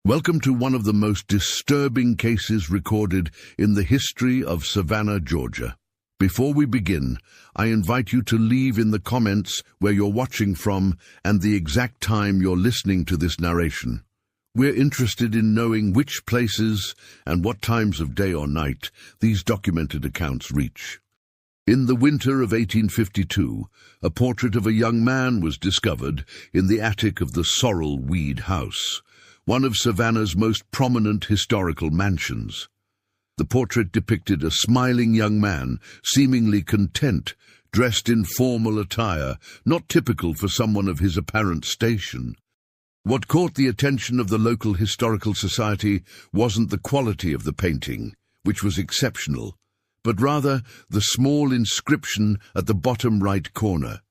Welcome to one of the most disturbing cases recorded in the history of Savannah, Georgia. Before we begin, I invite you to leave in the comments where you're watching from and the exact time you're listening to this narration. We're interested in knowing which places and what times of day or night these documented accounts reach. In the winter of 1852, a portrait of a young man was discovered in the attic of the Sorrel Weed House, one of Savannah's most prominent historical mansions. The portrait depicted a smiling young man, seemingly content, dressed in formal attire, not typical for someone of his apparent station. What caught the attention of the local historical society wasn't the quality of the painting, which was exceptional, but rather the small inscription at the bottom right corner: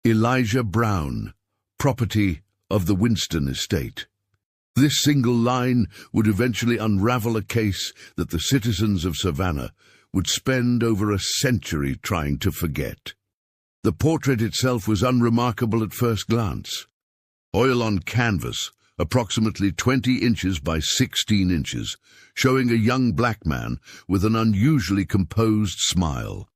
Elijah Brown, property of the Winston estate. This single line would eventually unravel a case that the citizens of Savannah would spend over a century trying to forget. The portrait itself was unremarkable at first glance. Oil on canvas, approximately 20 inches by 16 inches, showing a young black man with an unusually composed smile.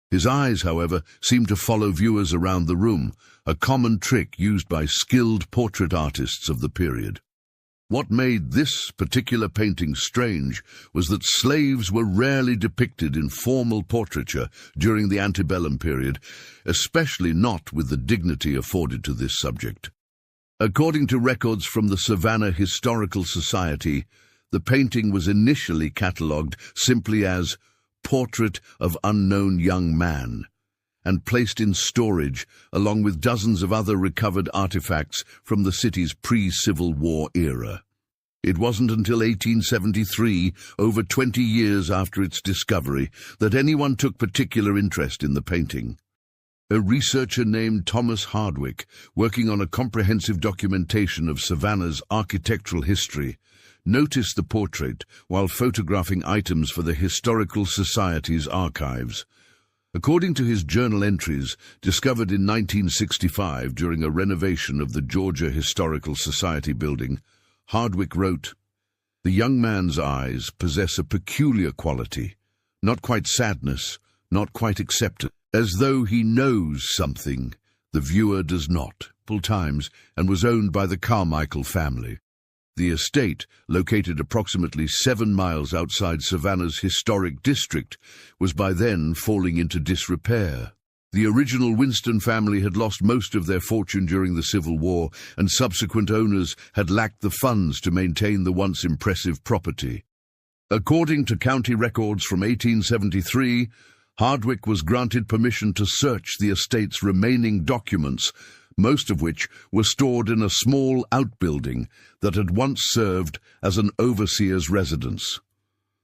His eyes, however, seemed to follow viewers around the room, a common trick used by skilled portrait artists of the period. What made this particular painting strange was that slaves were rarely depicted in formal portraiture during the antebellum period, especially not with the dignity afforded to this subject. According to records from the Savannah Historical Society, the painting was initially catalogued simply as Portrait of Unknown Young Man, and placed in storage along with dozens of other recovered artifacts from the city's pre-Civil War era. It wasn't until 1873, over 20 years after its discovery, that anyone took particular interest in the painting. A researcher named Thomas Hardwick, working on a comprehensive documentation of Savannah's architectural history, noticed the portrait while photographing items for the Historical Society's archives. According to his journal entries, discovered in 1965 during a renovation of the Georgia Historical Society building, Hardwick wrote, "The young man's eyes possess a peculiar quality, not quite sadness, not quite acceptance, as though he knows something the viewer does not." Full times, and was owned by the Carmichael family. The estate, located approximately 7 miles outside Savannah's historic district, was by then falling into disrepair. The original Winston family had lost most of their fortune during the Civil War, and subsequent owners had lacked the funds to maintain the once impressive property. According to county records from 1873, Hardwick was granted permission to search the estate's remaining documents, most of which were stored in a small outbuilding that had once served as an overseer's residence.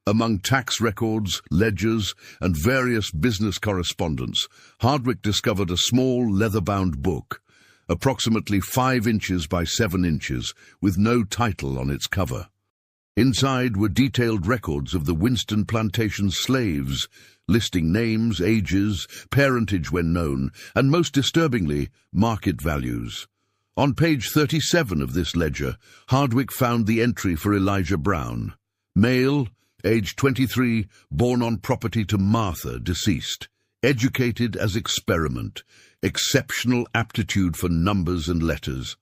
Among tax records, ledgers, and various business correspondence, Hardwick discovered a small leather-bound book, approximately 5 inches by 7 inches, with no title on its cover. Inside were detailed records of the Winston plantation slaves, listing names, ages, parentage when known, and most disturbingly, market values. On page 37 of this ledger, Hardwick found the entry for Elijah Brown, male, age 23, born on property to Martha, deceased, educated as experiment, exceptional aptitude for numbers and letters.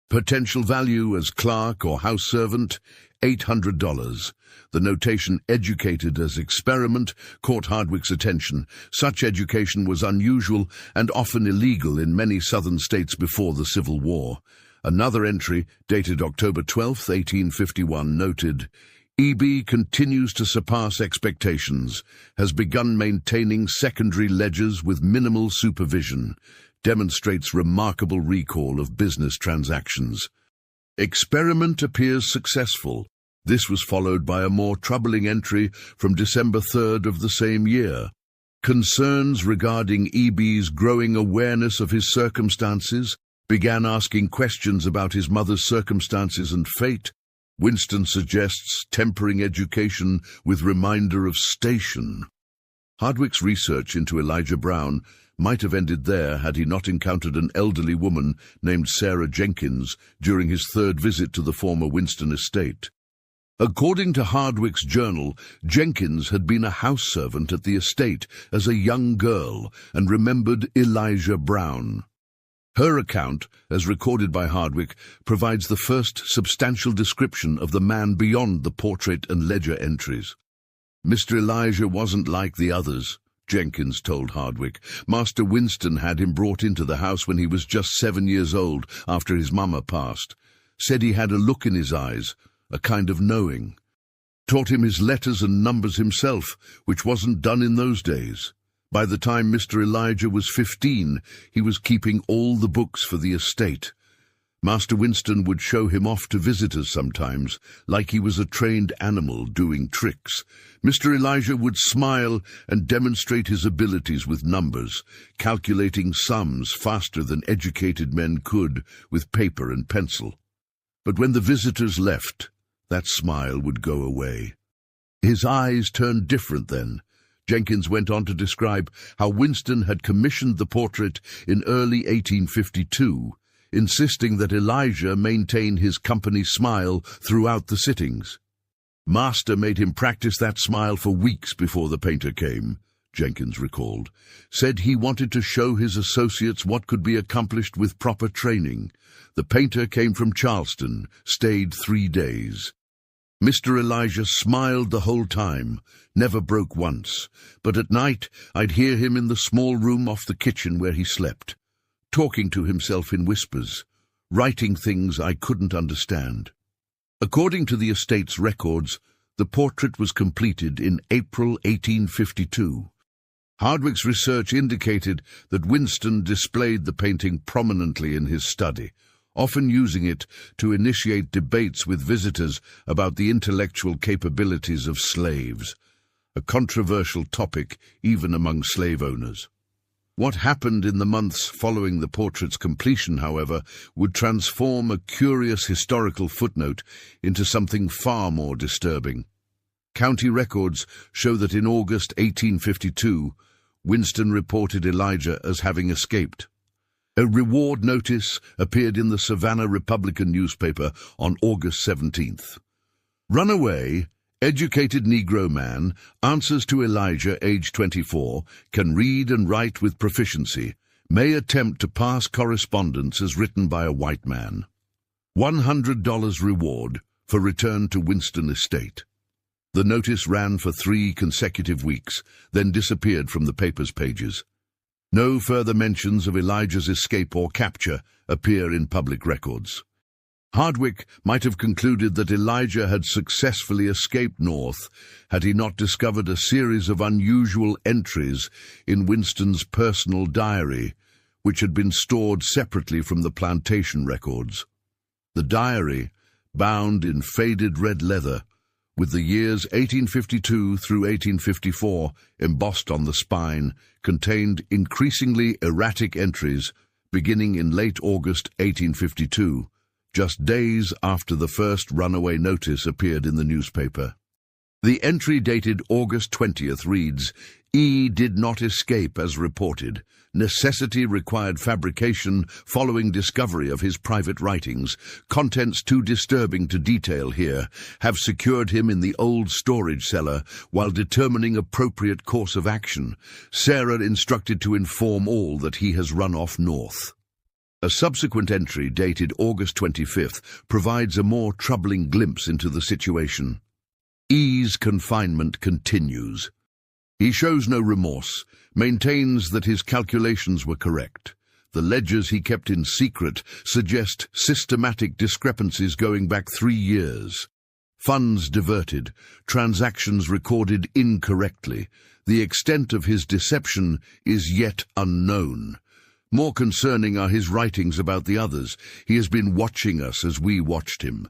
Potential value as clerk or house servant, $800. The notation educated as experiment caught Hardwick's attention. Such education was unusual and often illegal in many southern states before the Civil War. Another entry, dated October 12, 1851, noted, "EB continues to surpass expectations, has begun maintaining secondary ledgers with minimal supervision, demonstrates remarkable recall of business transactions. Experiment appears successful." This was followed by a more troubling entry from December 3rd of the same year. Concerns regarding EB's growing awareness of his circumstances, began asking questions about his mother's circumstances and fate. Winston suggests tempering education with reminder of station. Hardwick's research into Elijah Brown might have ended there had he not encountered an elderly woman named Sarah Jenkins during his third visit to the former Winston estate. According to Hardwick's journal, Jenkins had been a house servant at the estate as a young girl and remembered Elijah Brown. Her account, as recorded by Hardwick, provides the first substantial description of the man beyond the portrait and ledger entries. Mr. Elijah wasn't like the others, Jenkins told Hardwick. Master Winston had him brought into the house when he was just 7 years old after his mama passed. Said he had a look in his eyes, a kind of knowing. Taught him his letters and numbers himself, which wasn't done in those days. By the time Mr. Elijah was 15, he was keeping all the books for the estate. Master Winston would show him off to visitors sometimes, like he was a trained animal doing tricks. Mr. Elijah would smile and demonstrate his abilities with numbers, calculating sums faster than educated men could with paper and pencil. But when the visitors left, that smile would go away. His eyes turned different then. Jenkins went on to describe how Winston had commissioned the portrait in early 1852, insisting that Elijah maintain his company smile throughout the sittings. Master made him practice that smile for weeks before the painter came, Jenkins recalled. Said he wanted to show his associates what could be accomplished with proper training. The painter came from Charleston, stayed 3 days. Mr. Elijah smiled the whole time, never broke once, but at night I'd hear him in the small room off the kitchen where he slept, talking to himself in whispers, writing things I couldn't understand. According to the estate's records, the portrait was completed in April 1852. Hardwick's research indicated that Winston displayed the painting prominently in his study, often using it to initiate debates with visitors about the intellectual capabilities of slaves, a controversial topic even among slave owners. What happened in the months following the portrait's completion, however, would transform a curious historical footnote into something far more disturbing. County records show that in August 1852, Winston reported Elijah as having escaped. A reward notice appeared in the Savannah Republican newspaper on August 17th. Runaway, educated Negro man, answers to Elijah, age 24, can read and write with proficiency, may attempt to pass correspondence as written by a white man. $100 reward for return to Winston Estate. The notice ran for 3 consecutive weeks, then disappeared from the paper's pages. No further mentions of Elijah's escape or capture appear in public records. Hardwick might have concluded that Elijah had successfully escaped north had he not discovered a series of unusual entries in Winston's personal diary, which had been stored separately from the plantation records. The diary, bound in faded red leather, with the years 1852 through 1854 embossed on the spine, contained increasingly erratic entries beginning in late August 1852, just days after the first runaway notice appeared in the newspaper. The entry dated August 20th reads, "E. did not escape as reported. Necessity required fabrication following discovery of his private writings. Contents too disturbing to detail here. Have secured him in the old storage cellar while determining appropriate course of action. Sarah instructed to inform all that he has run off north." A subsequent entry dated August 25th provides a more troubling glimpse into the situation. E.'s confinement continues. He shows no remorse, maintains that his calculations were correct. The ledgers he kept in secret suggest systematic discrepancies going back 3 years. Funds diverted, transactions recorded incorrectly. The extent of his deception is yet unknown. More concerning are his writings about the others. He has been watching us as we watched him,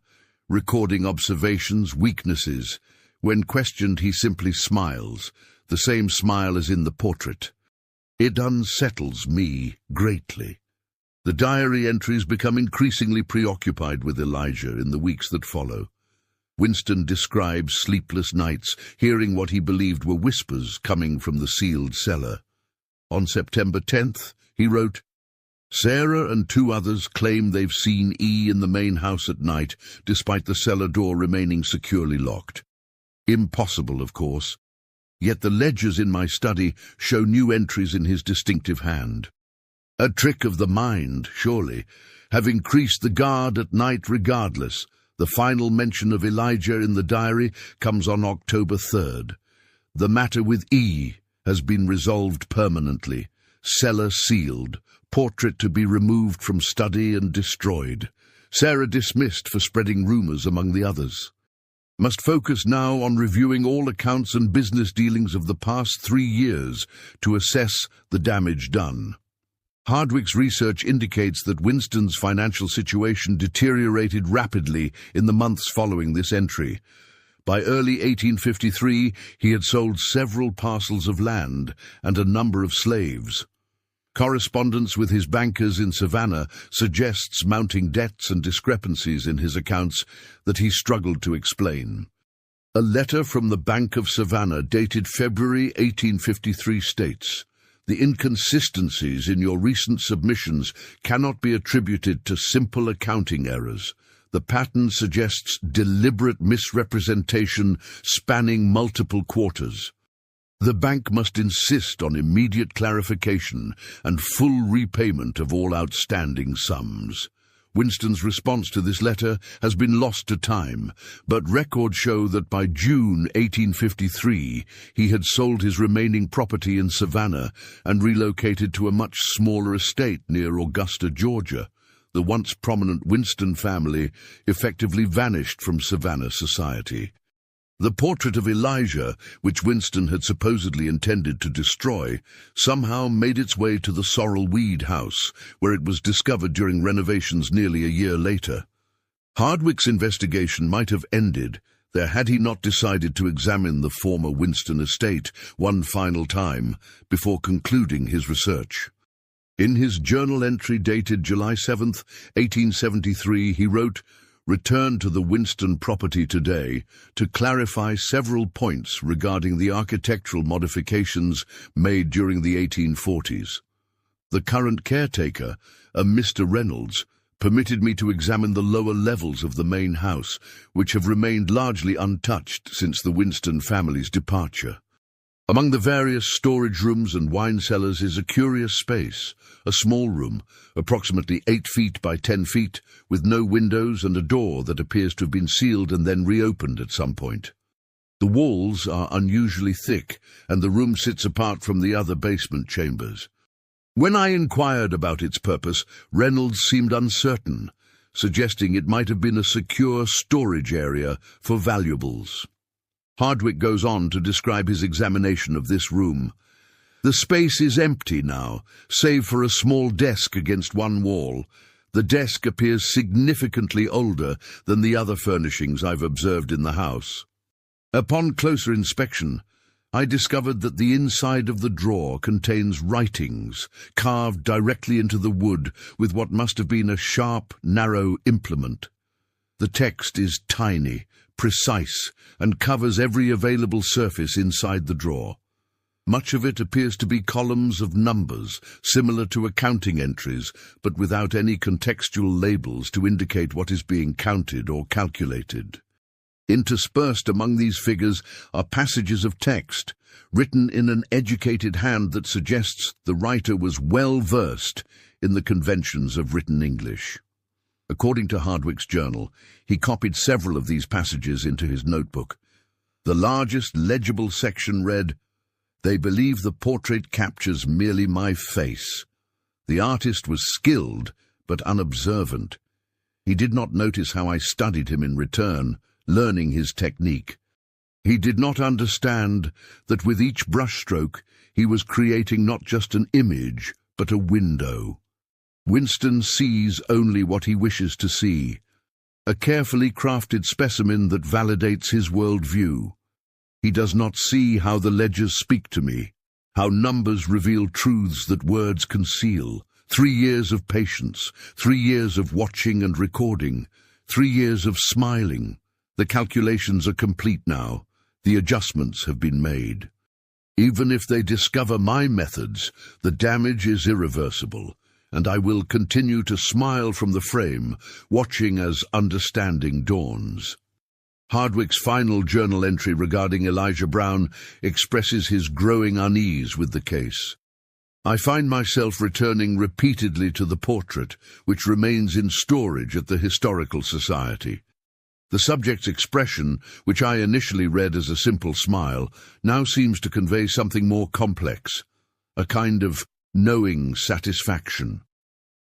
recording observations, weaknesses. When questioned, he simply smiles, the same smile as in the portrait. It unsettles me greatly. The diary entries become increasingly preoccupied with Elijah in the weeks that follow. Winston describes sleepless nights, hearing what he believed were whispers coming from the sealed cellar. On September 10th, he wrote, "Sarah and 2 others claim they've seen E in the main house at night, despite the cellar door remaining securely locked. Impossible, of course. Yet the ledgers in my study show new entries in his distinctive hand. A trick of the mind, surely. Have increased the guard at night regardless. The final mention of Elijah in the diary comes on October 3rd. The matter with E has been resolved permanently. Cellar sealed. Portrait to be removed from study and destroyed. Sarah dismissed for spreading rumors among the others. Must focus now on reviewing all accounts and business dealings of the past 3 years to assess the damage done." Hardwick's research indicates that Winston's financial situation deteriorated rapidly in the months following this entry. By early 1853, he had sold several parcels of land and a number of slaves. Correspondence with his bankers in Savannah suggests mounting debts and discrepancies in his accounts that he struggled to explain. A letter from the Bank of Savannah dated February 1853 states, "The inconsistencies in your recent submissions cannot be attributed to simple accounting errors. The pattern suggests deliberate misrepresentation spanning multiple quarters. The bank must insist on immediate clarification and full repayment of all outstanding sums." Winston's response to this letter has been lost to time, but records show that by June 1853 he had sold his remaining property in Savannah and relocated to a much smaller estate near Augusta, Georgia. The once prominent Winston family effectively vanished from Savannah society. The portrait of Elijah, which Winston had supposedly intended to destroy, somehow made its way to the Sorrel Weed house, where it was discovered during renovations nearly a year later. Hardwick's investigation might have ended there had he not decided to examine the former Winston estate one final time before concluding his research. In his journal entry dated July 7, 1873, he wrote, "Return to the Winston property today to clarify several points regarding the architectural modifications made during the 1840s. The current caretaker, a Mr. Reynolds, permitted me to examine the lower levels of the main house, which have remained largely untouched since the Winston family's departure. Among the various storage rooms and wine cellars is a curious space, a small room, approximately 8 feet by 10 feet, with no windows and a door that appears to have been sealed and then reopened at some point. The walls are unusually thick, and the room sits apart from the other basement chambers. When I inquired about its purpose, Reynolds seemed uncertain, suggesting it might have been a secure storage area for valuables." Hardwick goes on to describe his examination of this room. "The space is empty now, save for a small desk against one wall. The desk appears significantly older than the other furnishings I've observed in the house. Upon closer inspection, I discovered that the inside of the drawer contains writings carved directly into the wood with what must have been a sharp, narrow implement. The text is tiny, precise, and covers every available surface inside the drawer. Much of it appears to be columns of numbers, similar to accounting entries, but without any contextual labels to indicate what is being counted or calculated. Interspersed among these figures are passages of text, written in an educated hand that suggests the writer was well versed in the conventions of written English." According to Hardwick's journal, he copied several of these passages into his notebook. The largest legible section read, "They believe the portrait captures merely my face. The artist was skilled, but unobservant. He did not notice how I studied him in return, learning his technique. He did not understand that with each brushstroke he was creating not just an image, but a window. Winston sees only what he wishes to see, a carefully crafted specimen that validates his worldview. He does not see how the ledgers speak to me, how numbers reveal truths that words conceal. 3 years of patience, 3 years of watching and recording, 3 years of smiling, The calculations are complete now. The adjustments have been made. Even if they discover my methods, the damage is irreversible, and I will continue to smile from the frame, watching as understanding dawns. Hardwick's final journal entry regarding Elijah Brown expresses his growing unease with the case. I find myself returning repeatedly to the portrait, which remains in storage at the Historical Society. The subject's expression, which I initially read as a simple smile, now seems to convey something more complex, a kind of knowing satisfaction.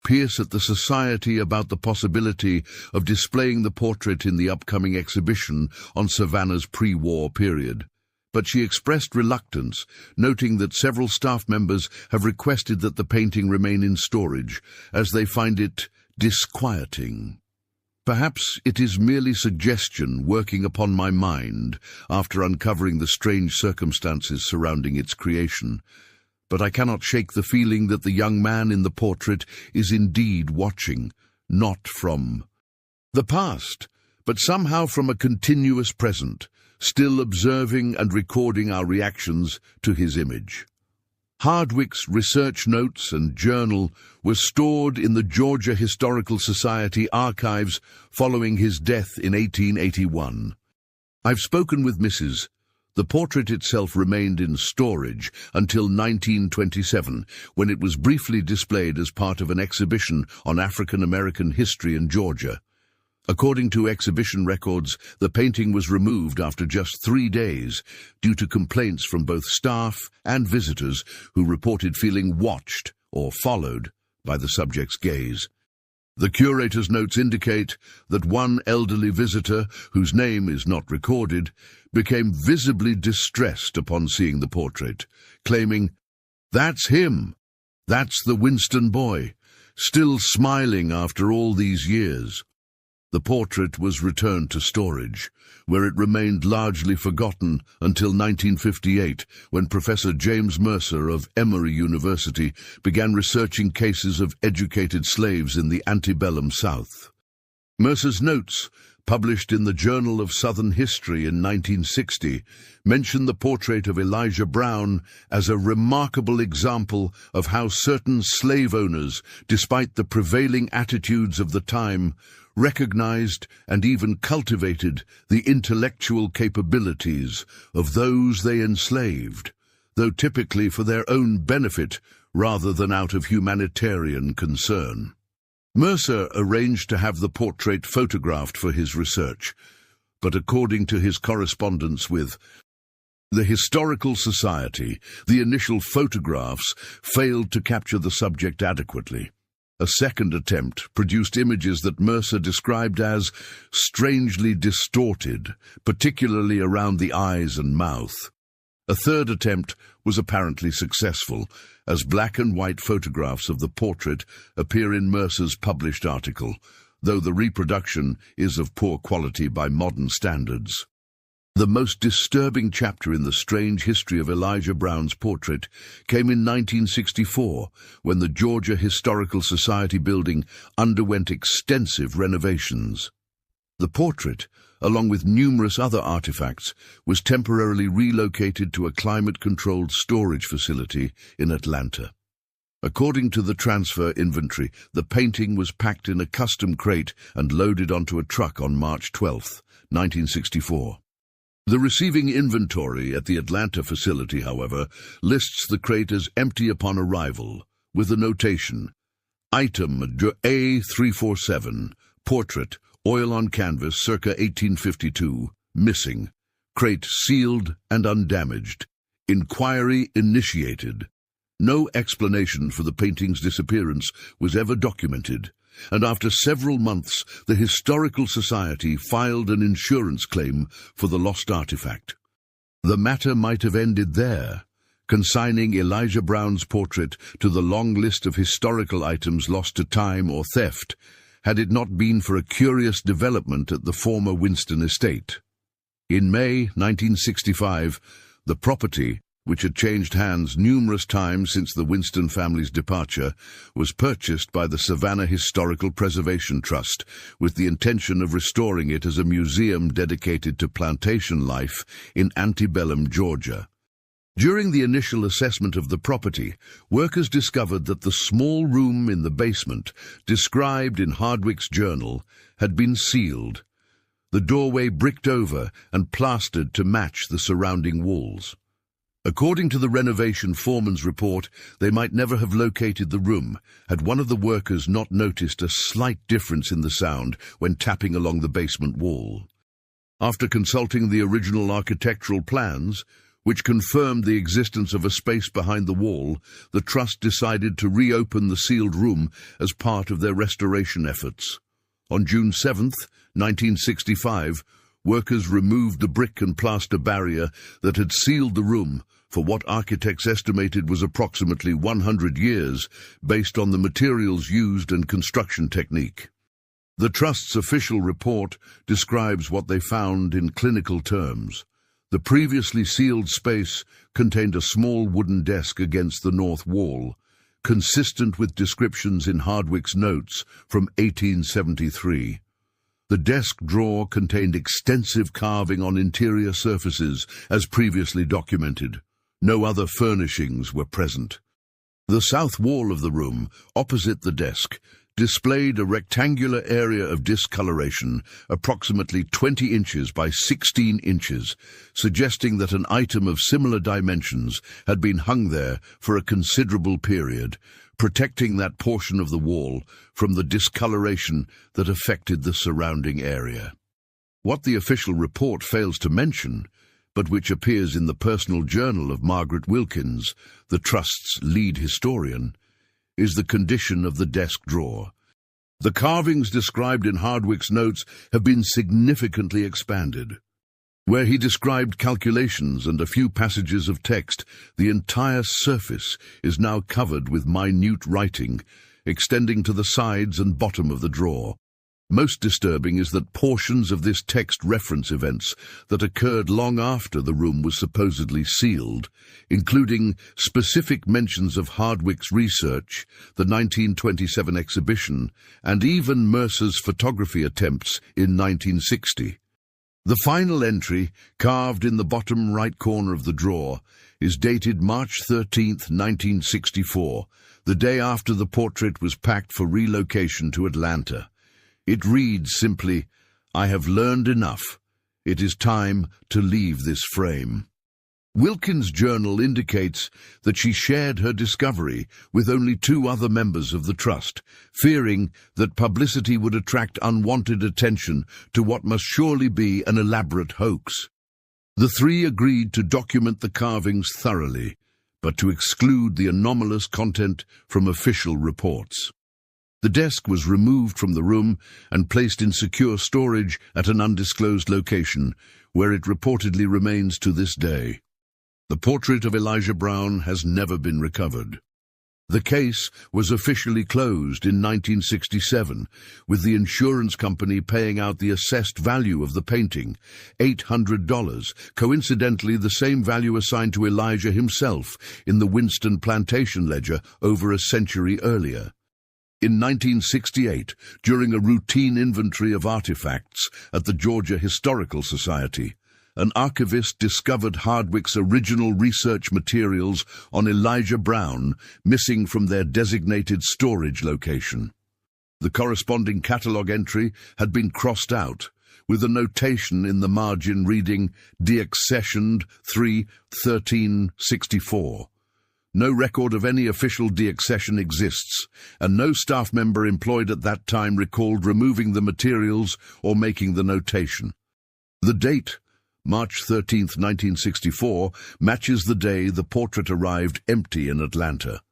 Pierce at the Society about the possibility of displaying the portrait in the upcoming exhibition on Savannah's pre-war period. But she expressed reluctance, noting that several staff members have requested that the painting remain in storage, as they find it disquieting. Perhaps it is merely suggestion working upon my mind after uncovering the strange circumstances surrounding its creation, but I cannot shake the feeling that the young man in the portrait is indeed watching, not from the past, but somehow from a continuous present, still observing and recording our reactions to his image. Hardwick's research notes and journal were stored in the Georgia Historical Society archives following his death in 1881. I've spoken with Mrs. The portrait itself remained in storage until 1927, when it was briefly displayed as part of an exhibition on African American history in Georgia. According to exhibition records, the painting was removed after just 3 days due to complaints from both staff and visitors who reported feeling watched or followed by the subject's gaze. The curator's notes indicate that one elderly visitor, whose name is not recorded, became visibly distressed upon seeing the portrait, claiming, "That's him! That's the Winston boy, still smiling after all these years." The portrait was returned to storage, where it remained largely forgotten until 1958, when Professor James Mercer of Emory University began researching cases of educated slaves in the antebellum South. Mercer's notes, published in the Journal of Southern History in 1960, mention the portrait of Elijah Brown as a remarkable example of how certain slave owners, despite the prevailing attitudes of the time, recognized and even cultivated the intellectual capabilities of those they enslaved, though typically for their own benefit rather than out of humanitarian concern. Mercer arranged to have the portrait photographed for his research, but according to his correspondence with the Historical Society, the initial photographs failed to capture the subject adequately. A second attempt produced images that Mercer described as strangely distorted, particularly around the eyes and mouth. A third attempt was apparently successful, as black and white photographs of the portrait appear in Mercer's published article, though the reproduction is of poor quality by modern standards. The most disturbing chapter in the strange history of Elijah Brown's portrait came in 1964, when the Georgia Historical Society building underwent extensive renovations. The portrait, along with numerous other artifacts, was temporarily relocated to a climate-controlled storage facility in Atlanta. According to the transfer inventory, the painting was packed in a custom crate and loaded onto a truck on March 12, 1964. The receiving inventory at the Atlanta facility, however, lists the crate as empty upon arrival, with a notation: Item A347, portrait, oil on canvas, circa 1852, missing. Crate sealed and undamaged. Inquiry initiated. No explanation for the painting's disappearance was ever documented, and after several months, the Historical Society filed an insurance claim for the lost artifact. The matter might have ended there, consigning Elijah Brown's portrait to the long list of historical items lost to time or theft, had it not been for a curious development at the former Winston estate. In May 1965, the property which had changed hands numerous times since the Winston family's departure, was purchased by the Savannah Historical Preservation Trust with the intention of restoring it as a museum dedicated to plantation life in antebellum Georgia. During the initial assessment of the property, workers discovered that the small room in the basement, described in Hardwick's journal, had been sealed, the doorway bricked over and plastered to match the surrounding walls. According to the renovation foreman's report, they might never have located the room had one of the workers not noticed a slight difference in the sound when tapping along the basement wall. After consulting the original architectural plans, which confirmed the existence of a space behind the wall, the trust decided to reopen the sealed room as part of their restoration efforts. On June 7, 1965, workers removed the brick and plaster barrier that had sealed the room for what architects estimated was approximately 100 years, based on the materials used and construction technique. The Trust's official report describes what they found in clinical terms. The previously sealed space contained a small wooden desk against the north wall, consistent with descriptions in Hardwick's notes from 1873. The desk drawer contained extensive carving on interior surfaces, as previously documented. No other furnishings were present. The south wall of the room, opposite the desk, displayed a rectangular area of discoloration, approximately 20 inches by 16 inches, suggesting that an item of similar dimensions had been hung there for a considerable period, protecting that portion of the wall from the discoloration that affected the surrounding area. What the official report fails to mention, but which appears in the personal journal of Margaret Wilkins, the Trust's lead historian, is the condition of the desk drawer. The carvings described in Hardwick's notes have been significantly expanded. Where he described calculations and a few passages of text, the entire surface is now covered with minute writing, extending to the sides and bottom of the drawer. Most disturbing is that portions of this text reference events that occurred long after the room was supposedly sealed, including specific mentions of Hardwick's research, the 1927 exhibition, and even Mercer's photography attempts in 1960. The final entry, carved in the bottom right corner of the drawer, is dated March 13, 1964, the day after the portrait was packed for relocation to Atlanta. It reads simply, "I have learned enough. It is time to leave this frame." Wilkins' journal indicates that she shared her discovery with only 2 other members of the Trust, fearing that publicity would attract unwanted attention to what must surely be an elaborate hoax. The 3 agreed to document the carvings thoroughly, but to exclude the anomalous content from official reports. The desk was removed from the room and placed in secure storage at an undisclosed location, where it reportedly remains to this day. The portrait of Elijah Brown has never been recovered. The case was officially closed in 1967, with the insurance company paying out the assessed value of the painting, $800, coincidentally the same value assigned to Elijah himself in the Winston plantation ledger over a century earlier. In 1968, during a routine inventory of artifacts at the Georgia Historical Society, an archivist discovered Hardwick's original research materials on Elijah Brown missing from their designated storage location. The corresponding catalogue entry had been crossed out, with a notation in the margin reading "Deaccessioned 3/13/64. No record of any official deaccession exists, and no staff member employed at that time recalled removing the materials or making the notation. The date, March 13, 1964, matches the day the portrait arrived empty in Atlanta.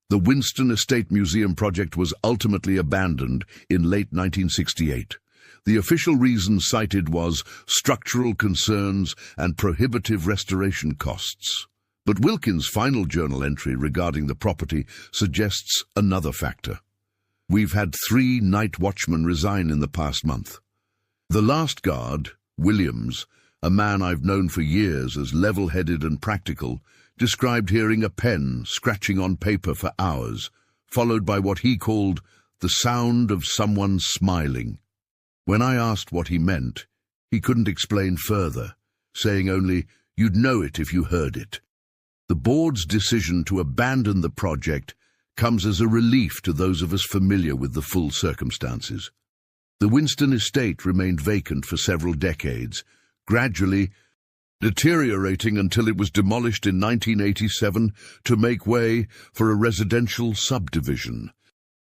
The Winston Estate Museum project was ultimately abandoned in late 1968. The official reason cited was structural concerns and prohibitive restoration costs. But Wilkins' final journal entry regarding the property suggests another factor. "We've had 3 night watchmen resign in the past month. The last guard, Williams, a man I've known for years as level-headed and practical, described hearing a pen scratching on paper for hours, followed by what he called the sound of someone smiling. When I asked what he meant, he couldn't explain further, saying only, "You'd know it if you heard it." The board's decision to abandon the project comes as a relief to those of us familiar with the full circumstances. The Winston estate remained vacant for several decades, gradually deteriorating until it was demolished in 1987 to make way for a residential subdivision.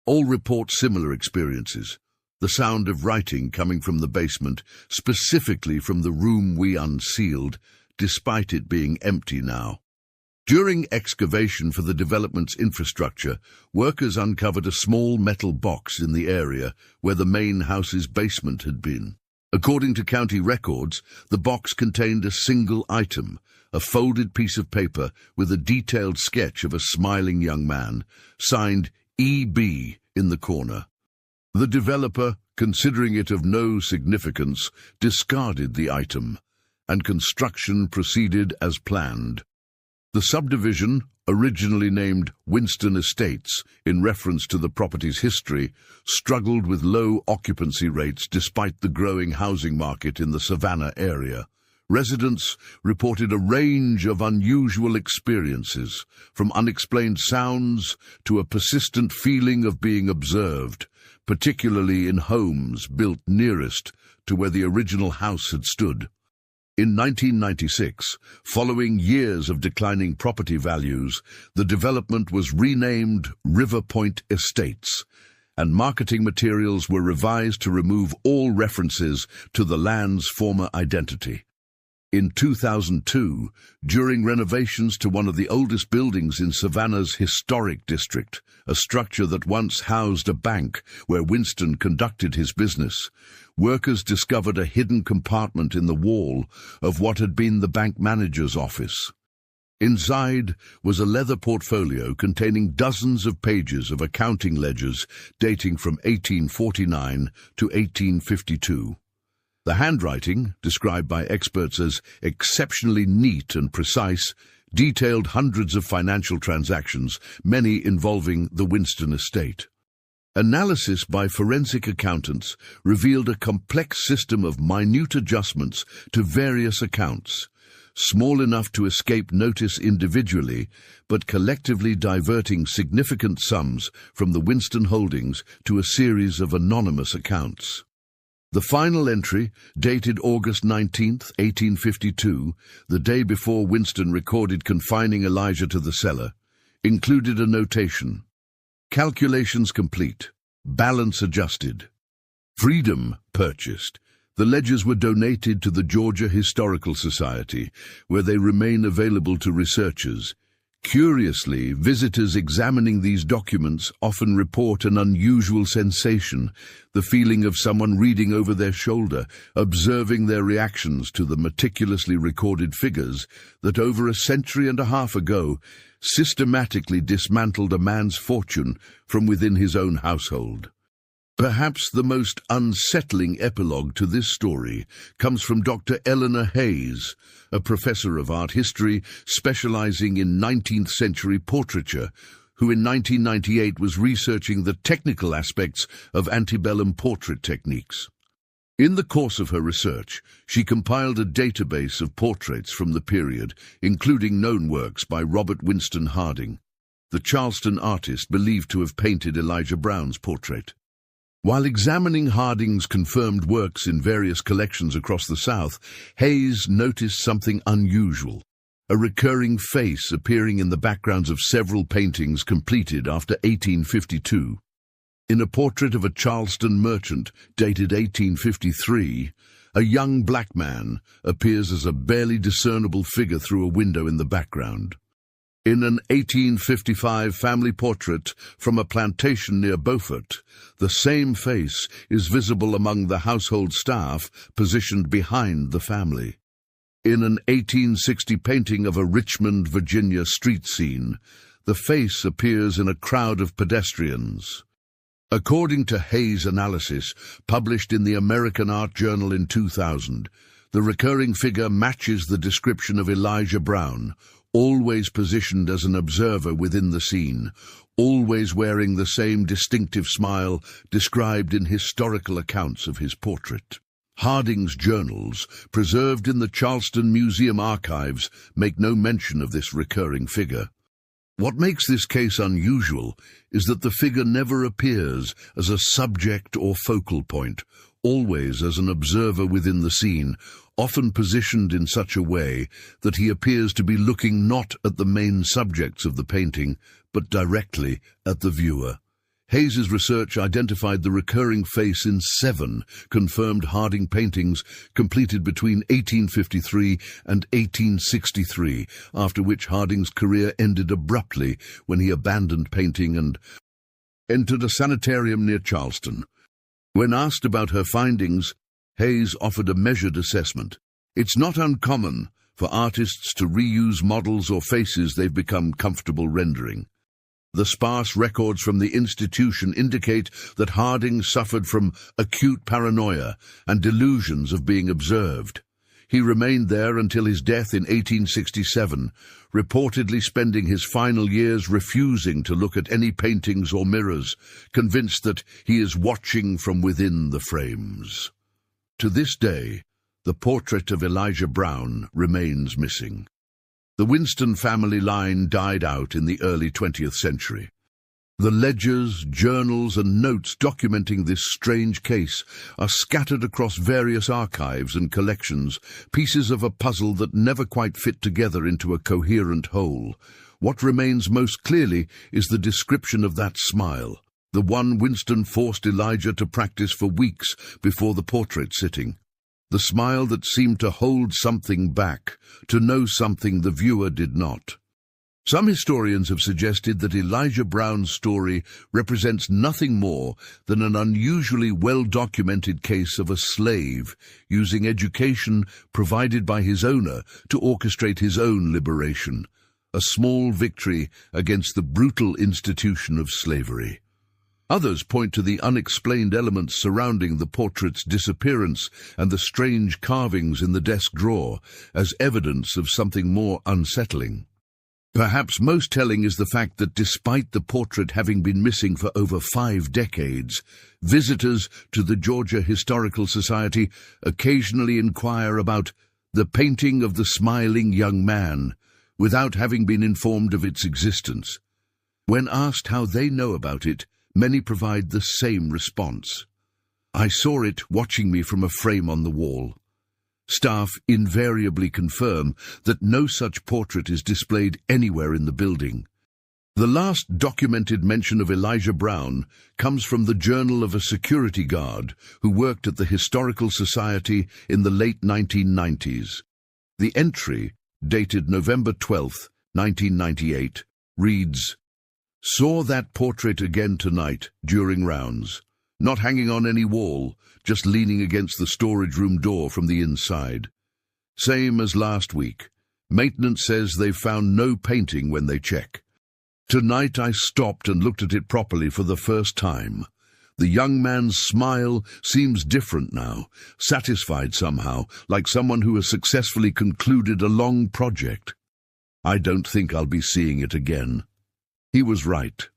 All report similar experiences. The sound of writing coming from the basement, specifically from the room we unsealed, despite it being empty now. During excavation for the development's infrastructure, workers uncovered a small metal box in the area where the main house's basement had been. According to county records, the box contained a single item, a folded piece of paper with a detailed sketch of a smiling young man, signed E.B. in the corner. The developer, considering it of no significance, discarded the item, and construction proceeded as planned. The subdivision, originally named Winston Estates in reference to the property's history, struggled with low occupancy rates despite the growing housing market in the Savannah area. Residents reported a range of unusual experiences, from unexplained sounds to a persistent feeling of being observed, particularly in homes built nearest to where the original house had stood. In 1996, following years of declining property values, the development was renamed River Point Estates, and marketing materials were revised to remove all references to the land's former identity. In 2002, during renovations to one of the oldest buildings in Savannah's historic district, a structure that once housed a bank where Winston conducted his business, workers discovered a hidden compartment in the wall of what had been the bank manager's office. Inside was a leather portfolio containing dozens of pages of accounting ledgers dating from 1849 to 1852. The handwriting, described by experts as exceptionally neat and precise, detailed hundreds of financial transactions, many involving the Winston estate. Analysis by forensic accountants revealed a complex system of minute adjustments to various accounts, small enough to escape notice individually, but collectively diverting significant sums from the Winston holdings to a series of anonymous accounts. The final entry, dated August 19, 1852, the day before Winston recorded confining Elijah to the cellar, included a notation: "Calculations complete. Balance adjusted. Freedom purchased. The ledgers were donated to the Georgia Historical Society, where they remain available to researchers. Curiously, visitors examining these documents often report an unusual sensation, the feeling of someone reading over their shoulder, observing their reactions to the meticulously recorded figures that over a century and a half ago systematically dismantled a man's fortune from within his own household." Perhaps the most unsettling epilogue to this story comes from Dr. Eleanor Hayes, a professor of art history specializing in 19th century portraiture, who in 1998 was researching the technical aspects of antebellum portrait techniques. In the course of her research, she compiled a database of portraits from the period, including known works by Robert Winston Harding, the Charleston artist believed to have painted Elijah Brown's portrait. While examining Harding's confirmed works in various collections across the South, Hayes noticed something unusual: a recurring face appearing in the backgrounds of several paintings completed after 1852. In a portrait of a Charleston merchant dated 1853, a young black man appears as a barely discernible figure through a window in the background. In an 1855 family portrait from a plantation near Beaufort, the same face is visible among the household staff positioned behind the family. In an 1860 painting of a Richmond, Virginia street scene, the face appears in a crowd of pedestrians. According to Hayes' analysis, published in the American Art Journal in 2000, the recurring figure matches the description of Elijah Brown, always positioned as an observer within the scene, always wearing the same distinctive smile described in historical accounts of his portrait. Harding's journals, preserved in the Charleston Museum archives, make no mention of this recurring figure. What makes this case unusual is that the figure never appears as a subject or focal point, always as an observer within the scene, often positioned in such a way that he appears to be looking not at the main subjects of the painting, but directly at the viewer. Hayes's research identified the recurring face in 7 confirmed Harding paintings completed between 1853 and 1863, after which Harding's career ended abruptly when he abandoned painting and entered a sanitarium near Charleston. When asked about her findings, Hayes offered a measured assessment. It's not uncommon for artists to reuse models or faces they've become comfortable rendering. The sparse records from the institution indicate that Harding suffered from acute paranoia and delusions of being observed. He remained there until his death in 1867, reportedly spending his final years refusing to look at any paintings or mirrors, convinced that he is watching from within the frames. To this day, the portrait of Elijah Brown remains missing. The Winston family line died out in the early 20th century. The ledgers, journals, and notes documenting this strange case are scattered across various archives and collections, pieces of a puzzle that never quite fit together into a coherent whole. What remains most clearly is the description of that smile, the one Winston forced Elijah to practice for weeks before the portrait sitting. The smile that seemed to hold something back, to know something the viewer did not. Some historians have suggested that Elijah Brown's story represents nothing more than an unusually well-documented case of a slave using education provided by his owner to orchestrate his own liberation, a small victory against the brutal institution of slavery. Others point to the unexplained elements surrounding the portrait's disappearance and the strange carvings in the desk drawer as evidence of something more unsettling. Perhaps most telling is the fact that despite the portrait having been missing for over 5 decades, visitors to the Georgia Historical Society occasionally inquire about the painting of the smiling young man, without having been informed of its existence. When asked how they know about it, many provide the same response. I saw it watching me from a frame on the wall. Staff invariably confirm that no such portrait is displayed anywhere in the building. The last documented mention of Elijah Brown comes from the journal of a security guard who worked at the Historical Society in the late 1990s. The entry, dated November 12, 1998, reads, "Saw that portrait again tonight during rounds. Not hanging on any wall, just leaning against the storage room door from the inside. Same as last week. Maintenance says they've found no painting when they check. Tonight I stopped and looked at it properly for the first time. The young man's smile seems different now, satisfied somehow, like someone who has successfully concluded a long project. I don't think I'll be seeing it again." He was right.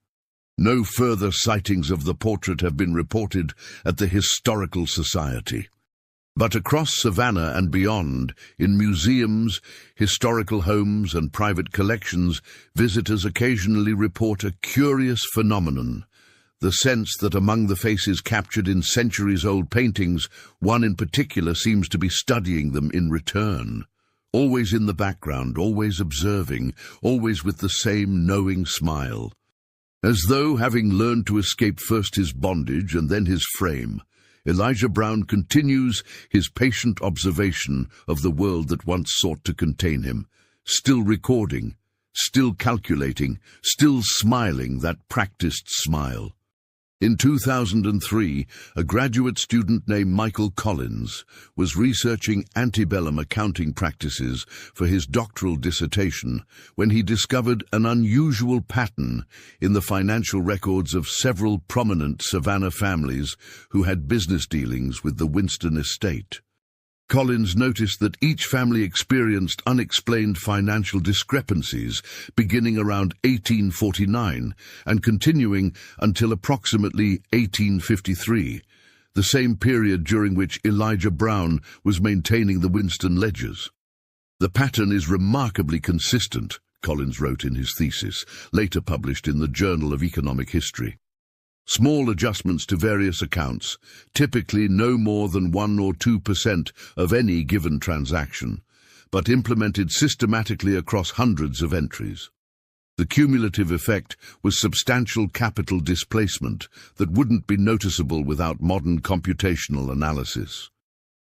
No further sightings of the portrait have been reported at the Historical Society. But across Savannah and beyond, in museums, historical homes, and private collections, visitors occasionally report a curious phenomenon. The sense that among the faces captured in centuries-old paintings, one in particular seems to be studying them in return. Always in the background, always observing, always with the same knowing smile. As though, having learned to escape first his bondage and then his frame, Elijah Brown continues his patient observation of the world that once sought to contain him, still recording, still calculating, still smiling that practiced smile. In 2003, a graduate student named Michael Collins was researching antebellum accounting practices for his doctoral dissertation when he discovered an unusual pattern in the financial records of several prominent Savannah families who had business dealings with the Winston estate. Collins noticed that each family experienced unexplained financial discrepancies beginning around 1849 and continuing until approximately 1853, the same period during which Elijah Brown was maintaining the Winston ledgers. "The pattern is remarkably consistent," Collins wrote in his thesis, later published in the Journal of Economic History. "Small adjustments to various accounts, typically no more than 1 or 2% of any given transaction, but implemented systematically across hundreds of entries. The cumulative effect was substantial capital displacement that wouldn't be noticeable without modern computational analysis.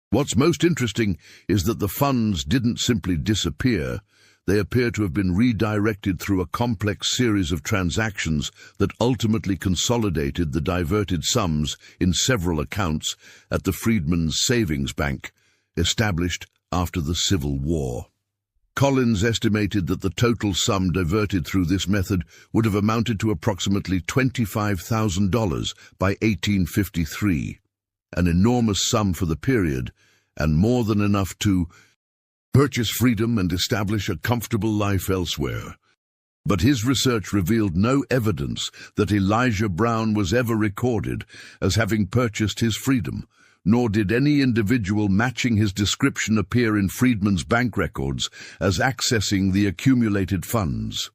What's most interesting is that the funds didn't simply disappear. They appear to have been redirected through a complex series of transactions that ultimately consolidated the diverted sums in several accounts at the Freedmen's Savings Bank, established after the Civil War." Collins estimated that the total sum diverted through this method would have amounted to approximately $25,000 by 1853, an enormous sum for the period, and more than enough to purchase freedom and establish a comfortable life elsewhere. But his research revealed no evidence that Elijah Brown was ever recorded as having purchased his freedom, nor did any individual matching his description appear in Freedmen's bank records as accessing the accumulated funds.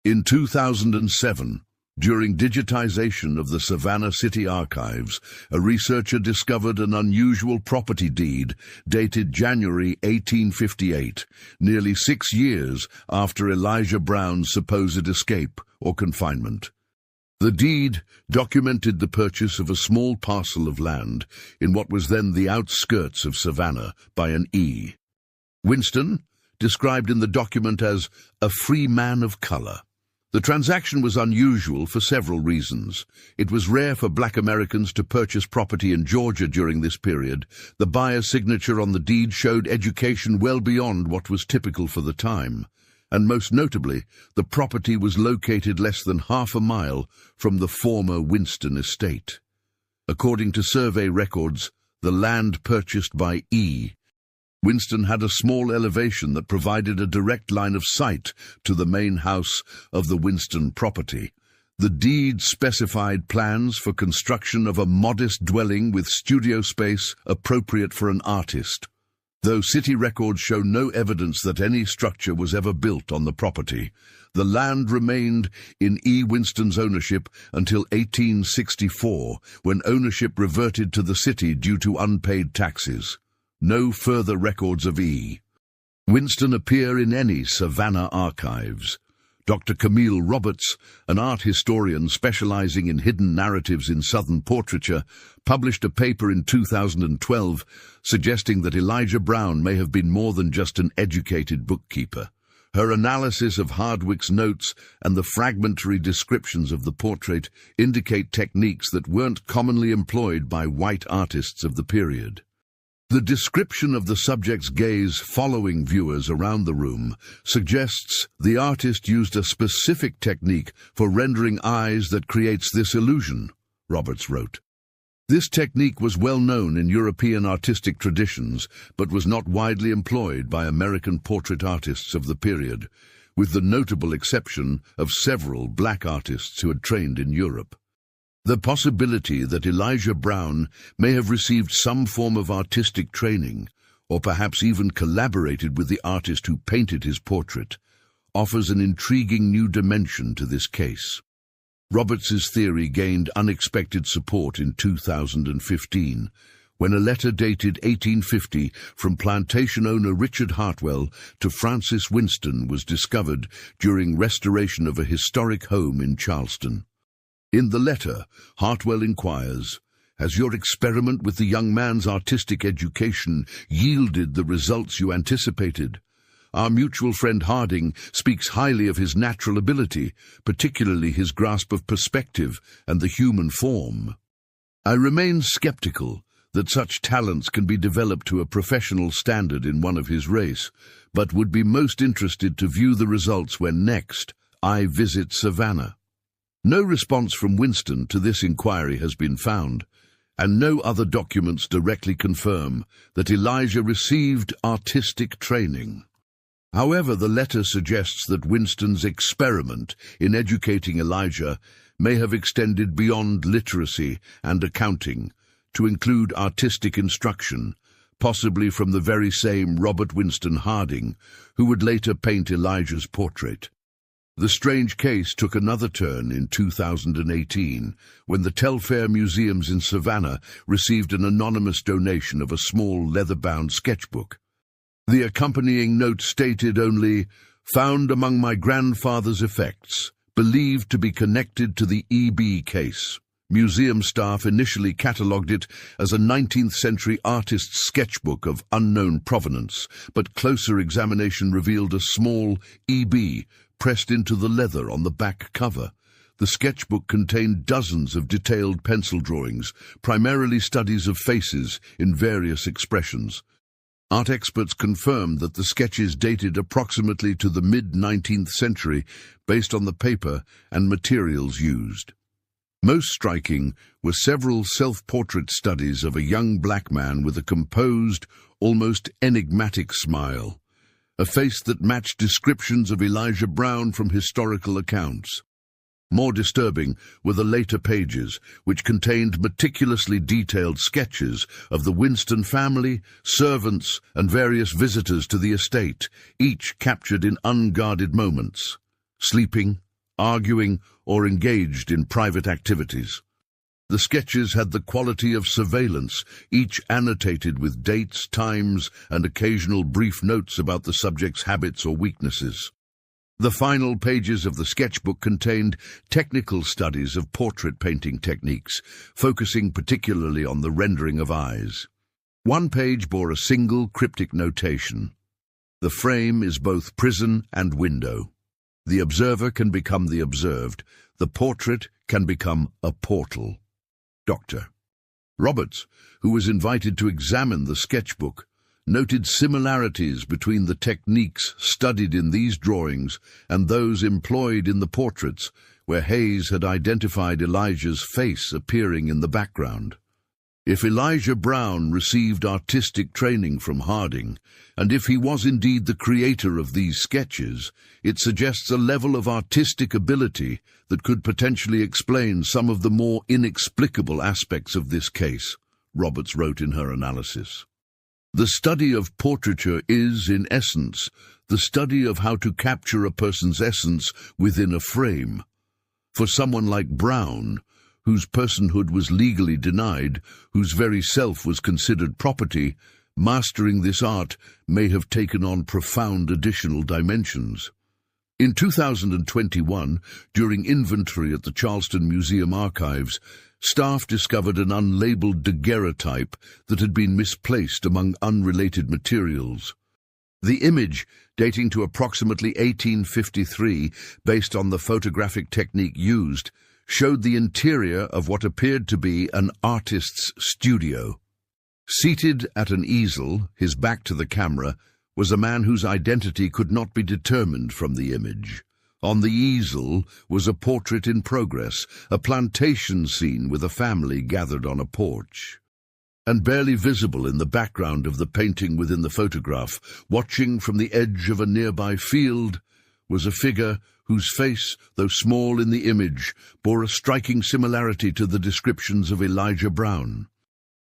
In 2007, during digitization of the Savannah City archives, a researcher discovered an unusual property deed dated January 1858, nearly 6 years after Elijah Brown's supposed escape or confinement. The deed documented the purchase of a small parcel of land in what was then the outskirts of Savannah by an E. Winston, described in the document as a free man of color. The transaction was unusual for several reasons. It was rare for black Americans to purchase property in Georgia during this period. The buyer's signature on the deed showed education well beyond what was typical for the time. And most notably, the property was located less than half a mile from the former Winston estate. According to survey records, the land purchased by E. Winston had a small elevation that provided a direct line of sight to the main house of the Winston property. The deed specified plans for construction of a modest dwelling with studio space appropriate for an artist, though city records show no evidence that any structure was ever built on the property. The land remained in E. Winston's ownership until 1864, when ownership reverted to the city due to unpaid taxes. No further records of E. Winston appear in any Savannah archives. Dr. Camille Roberts, an art historian specializing in hidden narratives in Southern portraiture, published a paper in 2012 suggesting that Elijah Brown may have been more than just an educated bookkeeper. Her analysis of Hardwick's notes and the fragmentary descriptions of the portrait indicate techniques that weren't commonly employed by white artists of the period. The description of the subject's gaze following viewers around the room suggests the artist used a specific technique for rendering eyes that creates this illusion, Roberts wrote. This technique was well known in European artistic traditions, but was not widely employed by American portrait artists of the period, with the notable exception of several black artists who had trained in Europe. The possibility that Elijah Brown may have received some form of artistic training, or perhaps even collaborated with the artist who painted his portrait, offers an intriguing new dimension to this case. Roberts's theory gained unexpected support in 2015, when a letter dated 1850 from plantation owner Richard Hartwell to Francis Winston was discovered during restoration of a historic home in Charleston. In the letter, Hartwell inquires, "Has your experiment with the young man's artistic education yielded the results you anticipated? Our mutual friend Harding speaks highly of his natural ability, particularly his grasp of perspective and the human form. I remain skeptical that such talents can be developed to a professional standard in one of his race, but would be most interested to view the results when next I visit Savannah." No response from Winston to this inquiry has been found, and no other documents directly confirm that Elijah received artistic training. However, the letter suggests that Winston's experiment in educating Elijah may have extended beyond literacy and accounting to include artistic instruction, possibly from the very same Robert Winston Harding, who would later paint Elijah's portrait. The strange case took another turn in 2018, when the Telfair Museums in Savannah received an anonymous donation of a small leather-bound sketchbook. The accompanying note stated only, "Found among my grandfather's effects, believed to be connected to the EB case." Museum staff initially catalogued it as a 19th-century artist's sketchbook of unknown provenance, but closer examination revealed a small EB pressed into the leather on the back cover. The sketchbook contained dozens of detailed pencil drawings, primarily studies of faces in various expressions. Art experts confirmed that the sketches dated approximately to the mid-19th century based on the paper and materials used. Most striking were several self-portrait studies of a young black man with a composed, almost enigmatic smile, a face that matched descriptions of Elijah Brown from historical accounts. More disturbing were the later pages, which contained meticulously detailed sketches of the Winston family, servants, and various visitors to the estate, each captured in unguarded moments, sleeping, arguing, or engaged in private activities. The sketches had the quality of surveillance, each annotated with dates, times, and occasional brief notes about the subject's habits or weaknesses. The final pages of the sketchbook contained technical studies of portrait painting techniques, focusing particularly on the rendering of eyes. One page bore a single cryptic notation: "The frame is both prison and window. The observer can become the observed. The portrait can become a portal." Dr. Roberts, who was invited to examine the sketchbook, noted similarities between the techniques studied in these drawings and those employed in the portraits, where Hayes had identified Elijah's face appearing in the background. If Elijah Brown received artistic training from Harding, and if he was indeed the creator of these sketches, it suggests a level of artistic ability that could potentially explain some of the more inexplicable aspects of this case, Roberts wrote in her analysis. The study of portraiture is, in essence, the study of how to capture a person's essence within a frame. For someone like Brown, whose personhood was legally denied, whose very self was considered property, mastering this art may have taken on profound additional dimensions. In 2021, during inventory at the Charleston Museum Archives, staff discovered an unlabeled daguerreotype that had been misplaced among unrelated materials. The image, dating to approximately 1853, based on the photographic technique used, showed the interior of what appeared to be an artist's studio. Seated at an easel, his back to the camera, was a man whose identity could not be determined from the image. On the easel was a portrait in progress, a plantation scene with a family gathered on a porch. And barely visible in the background of the painting within the photograph, watching from the edge of a nearby field, was a figure whose face, though small in the image, bore a striking similarity to the descriptions of Elijah Brown.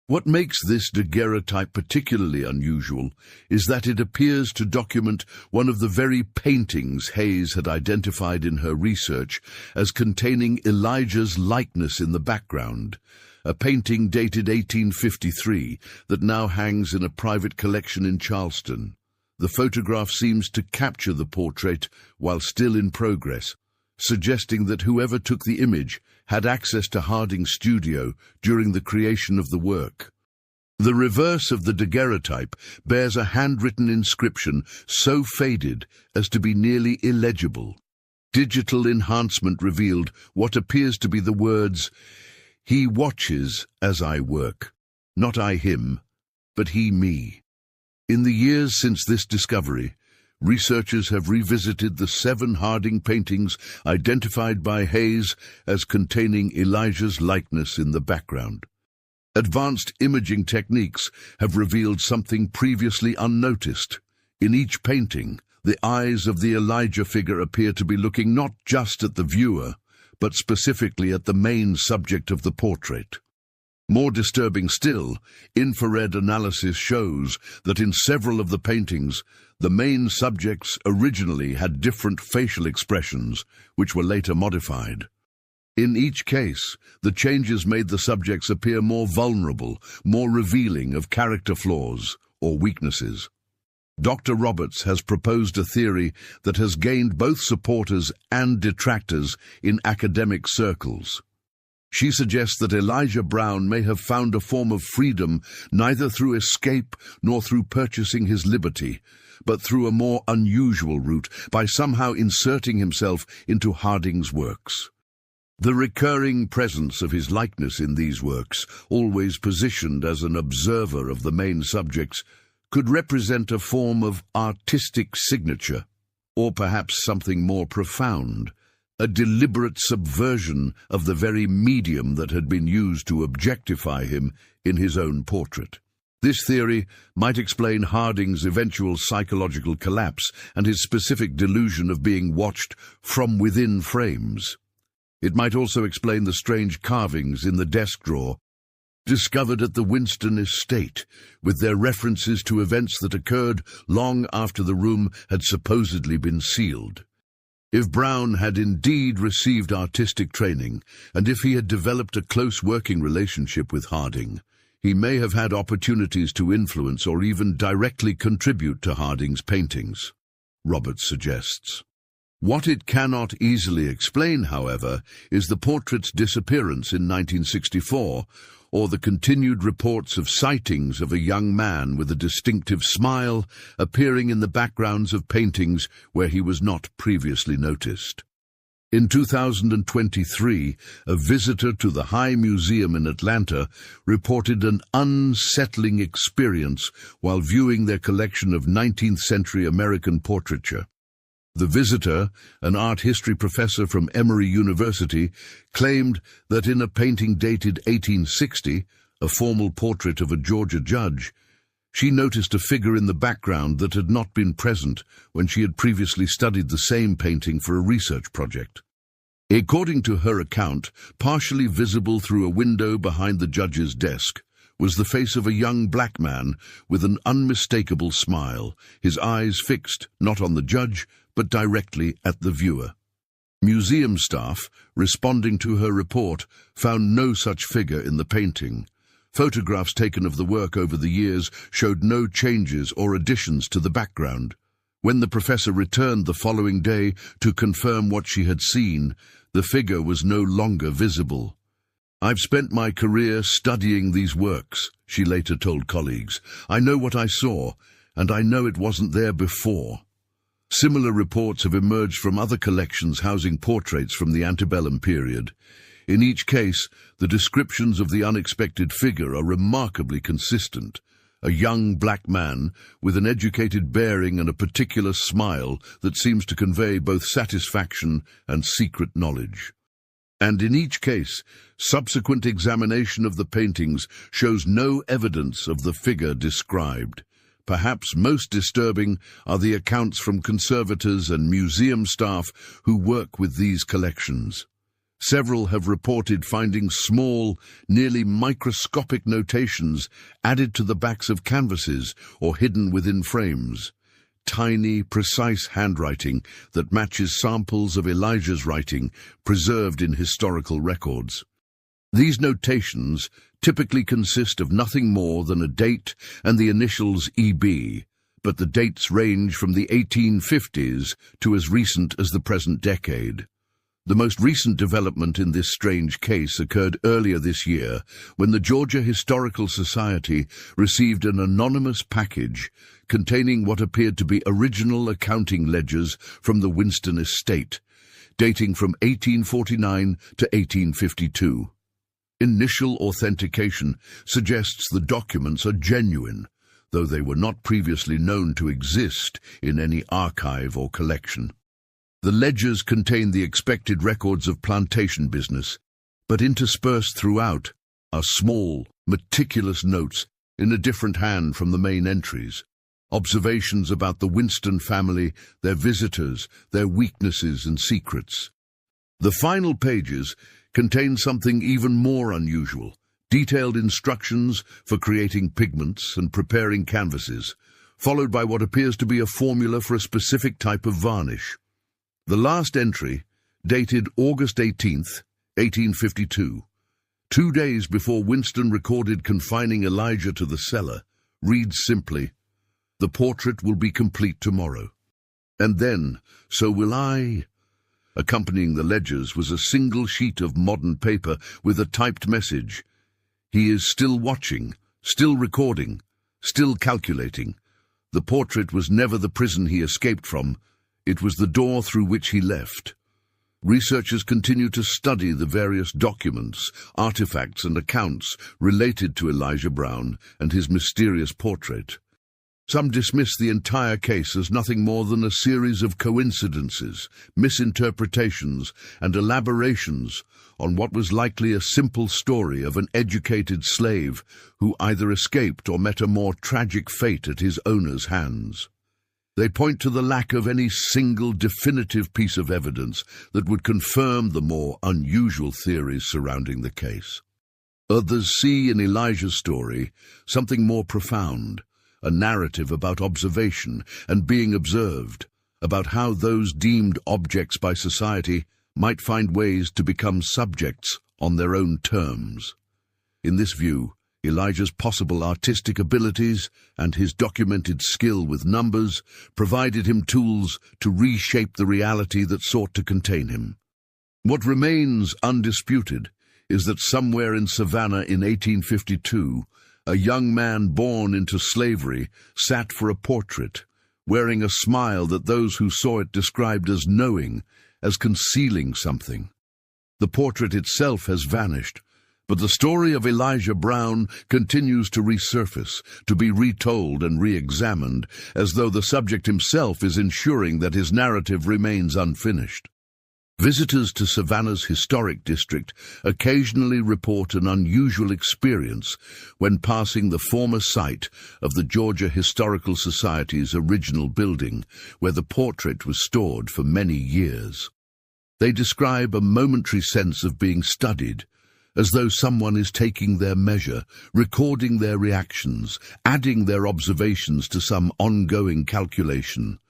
What makes this daguerreotype particularly unusual is that it appears to document one of the very paintings Hayes had identified in her research as containing Elijah's likeness in the background, a painting dated 1853 that now hangs in a private collection in Charleston. The photograph seems to capture the portrait while still in progress, suggesting that whoever took the image had access to Harding's studio during the creation of the work. The reverse of the daguerreotype bears a handwritten inscription so faded as to be nearly illegible. Digital enhancement revealed what appears to be the words, "He watches as I work, not I him, but he me." In the years since this discovery, researchers have revisited the 7 Harding paintings identified by Hayes as containing Elijah's likeness in the background. Advanced imaging techniques have revealed something previously unnoticed. In each painting, the eyes of the Elijah figure appear to be looking not just at the viewer, but specifically at the main subject of the portrait. More disturbing still, infrared analysis shows that in several of the paintings, the main subjects originally had different facial expressions, which were later modified. In each case, the changes made the subjects appear more vulnerable, more revealing of character flaws or weaknesses. Dr. Roberts has proposed a theory that has gained both supporters and detractors in academic circles. She suggests that Elijah Brown may have found a form of freedom neither through escape nor through purchasing his liberty, but through a more unusual route, by somehow inserting himself into Harding's works. The recurring presence of his likeness in these works, always positioned as an observer of the main subjects, could represent a form of artistic signature, or perhaps something more profound, a deliberate subversion of the very medium that had been used to objectify him in his own portrait. This theory might explain Harding's eventual psychological collapse and his specific delusion of being watched from within frames. It might also explain the strange carvings in the desk drawer discovered at the Winston estate, with their references to events that occurred long after the room had supposedly been sealed. If Brown had indeed received artistic training, and if he had developed a close working relationship with Harding, he may have had opportunities to influence or even directly contribute to Harding's paintings, Roberts suggests. What it cannot easily explain, however, is the portrait's disappearance in 1964, or the continued reports of sightings of a young man with a distinctive smile appearing in the backgrounds of paintings where he was not previously noticed. In 2023, a visitor to the High Museum in Atlanta reported an unsettling experience while viewing their collection of 19th-century American portraiture. The visitor, an art history professor from Emory University, claimed that in a painting dated 1860, a formal portrait of a Georgia judge, she noticed a figure in the background that had not been present when she had previously studied the same painting for a research project. According to her account, partially visible through a window behind the judge's desk, was the face of a young black man with an unmistakable smile, his eyes fixed not on the judge, but directly at the viewer. Museum staff, responding to her report, found no such figure in the painting. Photographs taken of the work over the years showed no changes or additions to the background. When the professor returned the following day to confirm what she had seen, the figure was no longer visible. "I've spent my career studying these works," she later told colleagues. "I know what I saw, and I know it wasn't there before." Similar reports have emerged from other collections housing portraits from the antebellum period. In each case, the descriptions of the unexpected figure are remarkably consistent. A young black man with an educated bearing and a particular smile that seems to convey both satisfaction and secret knowledge. And in each case, subsequent examination of the paintings shows no evidence of the figure described. Perhaps most disturbing are the accounts from conservators and museum staff who work with these collections. Several have reported finding small, nearly microscopic notations added to the backs of canvases or hidden within frames. Tiny, precise handwriting that matches samples of Elijah's writing preserved in historical records. These notations typically consist of nothing more than a date and the initials EB, but the dates range from the 1850s to as recent as the present decade. The most recent development in this strange case occurred earlier this year when the Georgia Historical Society received an anonymous package containing what appeared to be original accounting ledgers from the Winston estate, dating from 1849 to 1852. Initial authentication suggests the documents are genuine, though they were not previously known to exist in any archive or collection. The ledgers contain the expected records of plantation business, but interspersed throughout are small, meticulous notes in a different hand from the main entries. Observations about the Winston family, their visitors, their weaknesses and secrets. The final pages contain something even more unusual, detailed instructions for creating pigments and preparing canvases, followed by what appears to be a formula for a specific type of varnish. The last entry, dated August 18th, 1852, 2 days before Winston recorded confining Elijah to the cellar, reads simply, "The portrait will be complete tomorrow. And then, so will I." Accompanying the ledgers was a single sheet of modern paper with a typed message. He is still watching, still recording, still calculating. The portrait was never the prison he escaped from. It was the door through which he left. Researchers continue to study the various documents, artifacts and accounts related to Elijah Brown and his mysterious portrait. Some dismiss the entire case as nothing more than a series of coincidences, misinterpretations, and elaborations on what was likely a simple story of an educated slave who either escaped or met a more tragic fate at his owner's hands. They point to the lack of any single definitive piece of evidence that would confirm the more unusual theories surrounding the case. Others see in Elijah's story something more profound, a narrative about observation and being observed, about how those deemed objects by society might find ways to become subjects on their own terms. In this view, Elijah's possible artistic abilities and his documented skill with numbers provided him tools to reshape the reality that sought to contain him. What remains undisputed is that somewhere in Savannah in 1852, a young man born into slavery sat for a portrait, wearing a smile that those who saw it described as knowing, as concealing something. The portrait itself has vanished, but the story of Elijah Brown continues to resurface, to be retold and re-examined, as though the subject himself is ensuring that his narrative remains unfinished. Visitors to Savannah's historic district occasionally report an unusual experience when passing the former site of the Georgia Historical Society's original building, where the portrait was stored for many years. They describe a momentary sense of being studied, as though someone is taking their measure, recording their reactions, adding their observations to some ongoing calculation.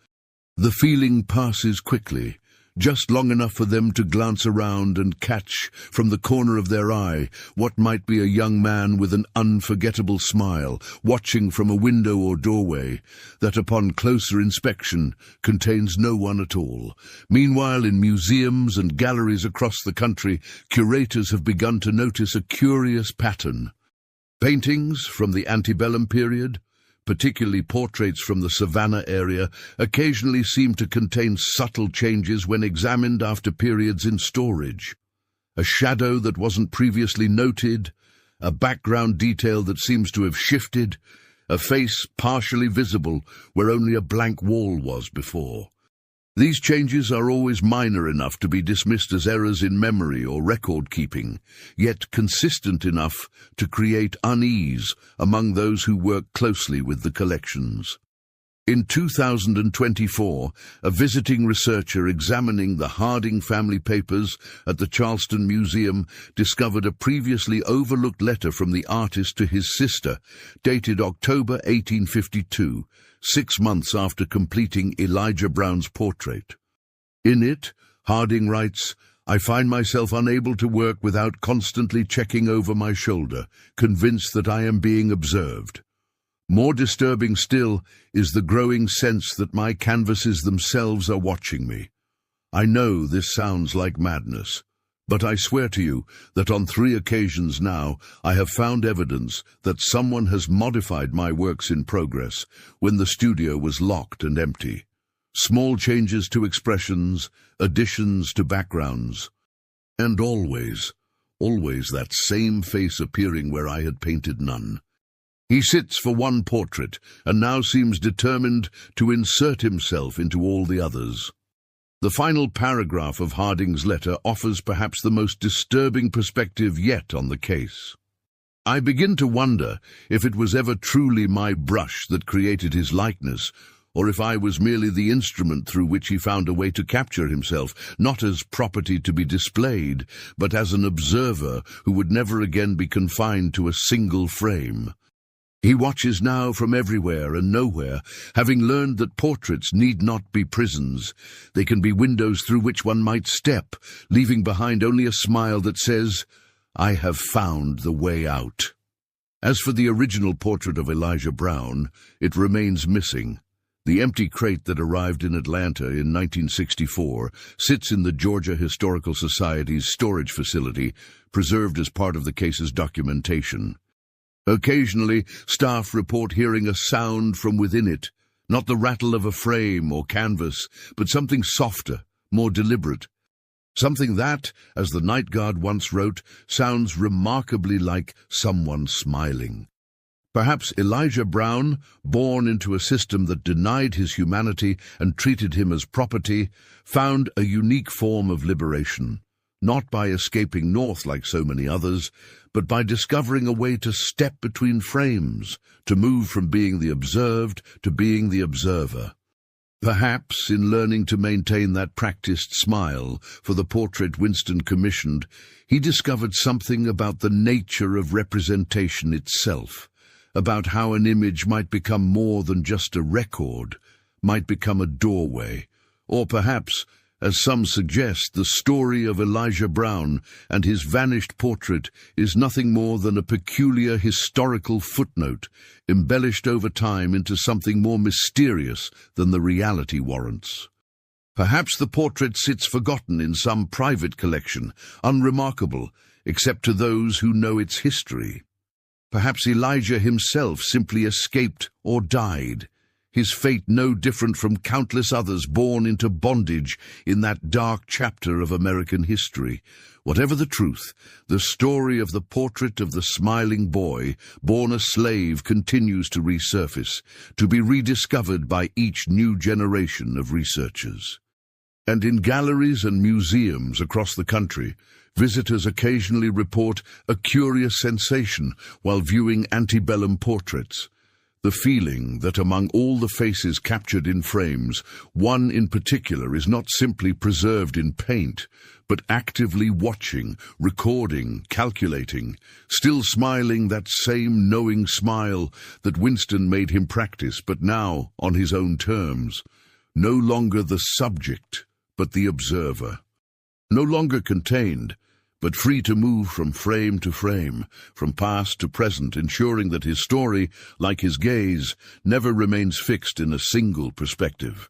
The feeling passes quickly, just long enough for them to glance around and catch, from the corner of their eye, what might be a young man with an unforgettable smile, watching from a window or doorway, that upon closer inspection contains no one at all. Meanwhile, in museums and galleries across the country, curators have begun to notice a curious pattern. Paintings from the antebellum period, particularly portraits from the Savannah area, occasionally seem to contain subtle changes when examined after periods in storage. A shadow that wasn't previously noted, a background detail that seems to have shifted, a face partially visible where only a blank wall was before. These changes are always minor enough to be dismissed as errors in memory or record-keeping, yet consistent enough to create unease among those who work closely with the collections. In 2024, a visiting researcher examining the Harding family papers at the Charleston Museum discovered a previously overlooked letter from the artist to his sister, dated October 1852, 6 months after completing Elijah Brown's portrait. In it, Harding writes, "I find myself unable to work without constantly checking over my shoulder, convinced that I am being observed. More disturbing still is the growing sense that my canvases themselves are watching me. I know this sounds like madness, but I swear to you that on 3 occasions now I have found evidence that someone has modified my works in progress when the studio was locked and empty. Small changes to expressions, additions to backgrounds, and always that same face appearing where I had painted none. He sits for one portrait, and now seems determined to insert himself into all the others." The final paragraph of Harding's letter offers perhaps the most disturbing perspective yet on the case. I begin to wonder if it was ever truly my brush that created his likeness, or if I was merely the instrument through which he found a way to capture himself, not as property to be displayed, but as an observer who would never again be confined to a single frame. He watches now from everywhere and nowhere, having learned that portraits need not be prisons. They can be windows through which one might step, leaving behind only a smile that says, "I have found the way out." As for the original portrait of Elijah Brown, it remains missing. The empty crate that arrived in Atlanta in 1964 sits in the Georgia Historical Society's storage facility, preserved as part of the case's documentation. Occasionally, staff report hearing a sound from within it, not the rattle of a frame or canvas, but something softer, more deliberate. Something that, as the night guard once wrote, sounds remarkably like someone smiling. Perhaps Elijah Brown, born into a system that denied his humanity and treated him as property, found a unique form of liberation, not by escaping north like so many others, but by discovering a way to step between frames, to move from being the observed to being the observer. Perhaps, in learning to maintain that practiced smile for the portrait Winston commissioned, he discovered something about the nature of representation itself, about how an image might become more than just a record, might become a doorway, or perhaps, as some suggest, the story of Elijah Brown and his vanished portrait is nothing more than a peculiar historical footnote, embellished over time into something more mysterious than the reality warrants. Perhaps the portrait sits forgotten in some private collection, unremarkable, except to those who know its history. Perhaps Elijah himself simply escaped or died, his fate no different from countless others born into bondage in that dark chapter of American history. Whatever the truth, the story of the portrait of the smiling boy, born a slave, continues to resurface, to be rediscovered by each new generation of researchers. And in galleries and museums across the country, visitors occasionally report a curious sensation while viewing antebellum portraits. The feeling that among all the faces captured in frames, one in particular is not simply preserved in paint, but actively watching, recording, calculating, still smiling that same knowing smile that Winston made him practice, but now on his own terms. No longer the subject, but the observer. No longer contained, but free to move from frame to frame, from past to present, ensuring that his story, like his gaze, never remains fixed in a single perspective.